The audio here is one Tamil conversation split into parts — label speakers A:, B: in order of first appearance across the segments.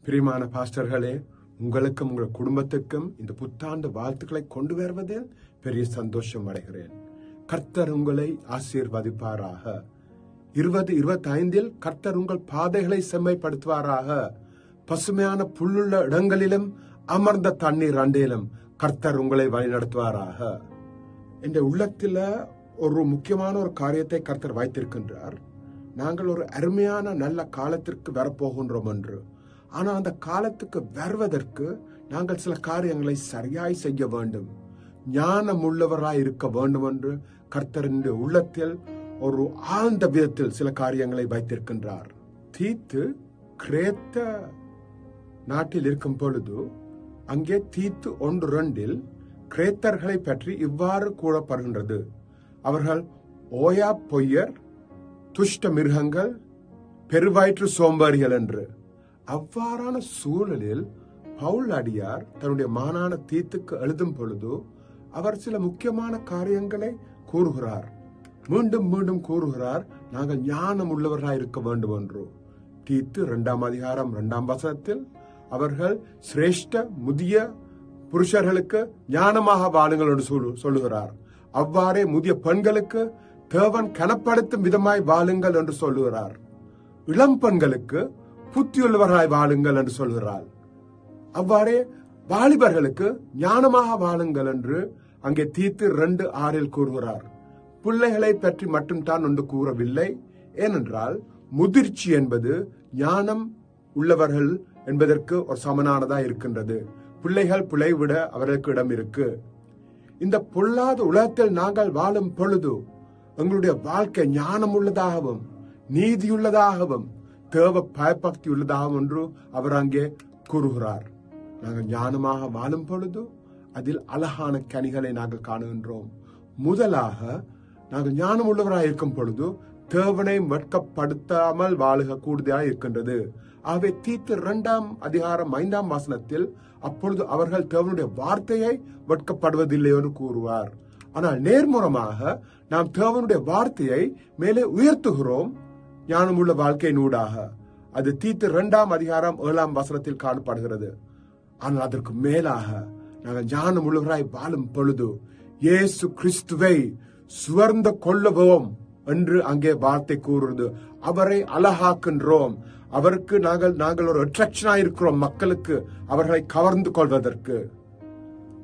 A: பிரியமான பாஸ்டர்களே, உங்களுக்கும் உங்கள் குடும்பத்துக்கும் இந்த புத்தாண்டு வாழ்த்துக்களை கொண்டு வருவதில் பெரிய சந்தோஷம் அடைகிறேன். கர்த்தர் உங்களை ஆசீர்வதிப்பாராக. 2025 கர்த்தர் உங்கள் பாதைகளை செம்மைப்படுத்துவாராக. பசுமையான புல்லுள்ள இடங்களிலும் அமர்ந்த தண்ணீர் அண்டையிலும் கர்த்தர் உங்களை வழிநடத்துவாராக. இந்த உள்ளத்துல ஒரு முக்கியமான ஒரு காரியத்தை கர்த்தர் வைத்திருக்கின்றார். நாங்கள் ஒரு அருமையான நல்ல காலத்திற்கு வரப்போகின்றோம் என்று. ஆனால் அந்த காலத்துக்கு வருவதற்கு நாங்கள் சில காரியங்களை சரியாய் செய்ய வேண்டும், ஞானம் உள்ளவராய் இருக்க வேண்டும் என்று கர்த்தரின் உள்ளத்தில் ஒரு ஆழ்ந்த விதத்தில் சில காரியங்களை வைத்திருக்கின்றார். தீத்து கிரேத்த நாட்டில் இருக்கும் பொழுது அங்கே தீத்து 1:2 கிரேத்தர்களை பற்றி இவ்வாறு கூறப்படுகின்றது: அவர்கள் ஓயா பொய்யர், துஷ்ட மிருகங்கள், பெருவயிற்று சோம்பேறிகள் என்று. அவ்வாறான சூழலில் பவுல் அடியார் தன்னுடைய மானான தீத்துக்கு எழுதும் பொழுது அவர் சில முக்கியமான காரியங்களை கூறுகிறார். மீண்டும் மீண்டும் கூறுகிறார், நாங்கள் ஞானம் உள்ளவர்களாய் இருக்க வேண்டும் என்று. தீத்து 2:2 அவர்கள் சிரேஷ்ட முதிய புருஷர்களுக்கு ஞானமாக வாழுங்கள் என்று சொல்லுகிறார். அவ்வாறே முதிய பெண்களுக்கு தேவன் கனப்படுத்தும் விதமாய் வாழுங்கள் என்று சொல்லுகிறார். இளம் பெண்களுக்கு புத்தியுள்ளவராய் வாழுங்கள் என்று சொல்கிறார். அவ்வாறே வாலிபர்களுக்கு ஞானமாக வாழுங்கள் என்று அங்கே தீத்து 2:6 கூறுகிறார். பிள்ளைகளை பற்றி மட்டும்தான் ஒன்று கூறவில்லை. ஏனென்றால் முதிர்ச்சி என்பது ஞானம் உள்ளவர்கள் என்பதற்கு ஒரு சமனானதா இருக்கின்றது. பிள்ளைகள் பிழை விட அவர்களுக்கு இடம் இருக்கு. இந்த பொல்லாத உலகத்தில் நாங்கள் வாழும் பொழுது எங்களுடைய வாழ்க்கை ஞானம் உள்ளதாகவும் நீதியுள்ளதாகவும் தேவ பயபக்தி உள்ளதாகவும் என்று அவர் அங்கே கூறுகிறார். நாங்கள் ஞானமாக வாழும் பொழுது அதில் அழகான கனிகளை நாங்கள் காணுகின்றோம். முதலாக நாங்கள் ஞானம் உள்ளவராக இருக்கும் பொழுது தேவனை வெட்கப்படுத்தாமல் வாழுக கூடுதலாக இருக்கின்றது. ஆகவே தீத்து 2:5 அப்பொழுது அவர்கள் தேவனுடைய வார்த்தையை வெட்கப்படுவதில்லை என்று கூறுவார். ஆனால் நேர்முறமாக நாம் தேவனுடைய வார்த்தையை மேலே உயர்த்துகிறோம் ஞானமுள்ள வாழ்க்கையினூடாக. அது தீத்து 2:7 காணப்படுகிறது. ஆனால் அதற்கு மேலாக நாங்கள் ஞானம் உள்ளவராய் வாழும் பொழுது இயேசு கிறிஸ்துவை சுவர்ந்து கொள்ளுவோம் என்று அங்கே வார்த்தை கூறுறது. அவரை அழகாக்கின்றோம். அவருக்கு நாங்கள் ஒரு அட்ராக்ஷனா இருக்கிறோம், மக்களுக்கு அவர்களை கவர்ந்து கொள்வதற்கு.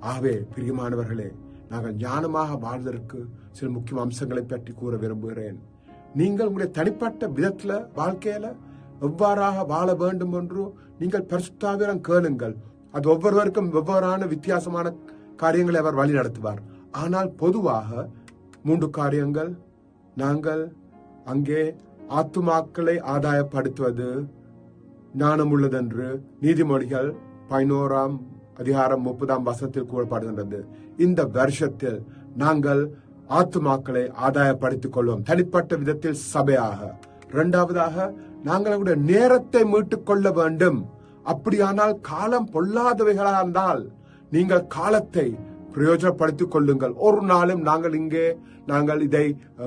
A: ஆகவே பிரியமானவர்களே, நாங்கள் ஞானமாக வாழ்வதற்கு சில முக்கிய அம்சங்களை பற்றி கூற விரும்புகிறேன். நீங்கள் உங்களுடைய தனிப்பட்ட விதத்துல வாழ்க்கையில எவ்வாறாக வாழ வேண்டும் என்று நீங்கள் பரிசுத்தாவிடம் கேளுங்கள். அது ஒவ்வொருவருக்கும் வெவ்வேறான வித்தியாசமான காரியங்களை அவர் வழி நடத்துவார். ஆனால் பொதுவாக 3 காரியங்கள் நாங்கள் அங்கே ஆத்துமாக்களை ஆதாயப்படுத்துவது ஞானம் உள்ளதென்று நீதிமொழிகள் 11:30 கூறப்படுகின்றது. இந்த வருஷத்தில் நாங்கள் ஆத்துமாக்களை ஆதாயப்படுத்திக் கொள்வோம், தனிப்பட்ட விதத்தில் சபையாக. 2வது, நாங்கள் நேரத்தை மீட்டுக் கொள்ள வேண்டும். அப்படியானால் காலம் பொல்லாதவைகளாக இருந்தால் நீங்கள் காலத்தை பிரயோஜனப்படுத்திக் கொள்ளுங்கள். ஒரு நாளும் நாங்கள் இதை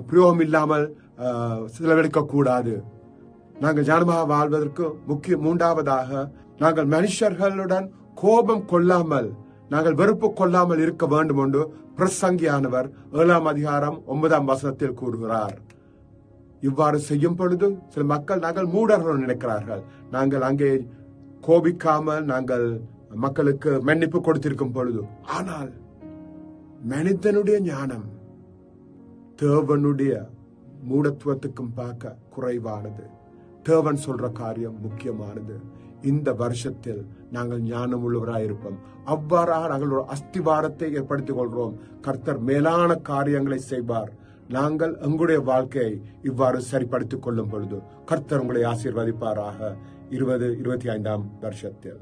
A: பிரயோகம் இல்லாமல் செலவழிக்க கூடாது. நாங்கள் ஞானமாக வாழ்வதற்கு முக்கிய 3வது, நாங்கள் மனுஷர்களுடன் கோபம் கொள்ளாமல், நாங்கள் வெறுப்பு கொள்ளாமல் இருக்க வேண்டும் என்று பிரசங்கியானவர் 7:9 கூறுகிறார். இவ்வாறு செய்யும் பொழுது சில மக்கள் நாங்கள் மூடர்கள் நினைக்கிறார்கள். நாங்கள் அங்கே கோபிக்காமல் நாங்கள் மக்களுக்கு மன்னிப்பு கொடுத்திருக்கும் பொழுது. ஆனால் மனிதனுடைய ஞானம் தேவனுடைய மூடத்துவத்துக்கும் பார்க்க குறைவானது. தேவன் சொல்ற காரியம் முக்கியமானது. இந்த வருஷத்தில் நாங்கள் ஞானம் உள்ளவராய் இருப்போம். அவ்வாறாக நாங்கள் ஒரு அஸ்திவாரத்தை ஏற்படுத்திக் கொள்கிறோம். கர்த்தர் மேலான காரியங்களை செய்வார். நாங்கள் எங்களுடைய வாழ்க்கையை இவ்வாறு சரிப்படுத்திக் கொள்ளும் பொழுது கர்த்தர் உங்களை ஆசீர்வதிப்பாராக. 2025 வருஷத்தில்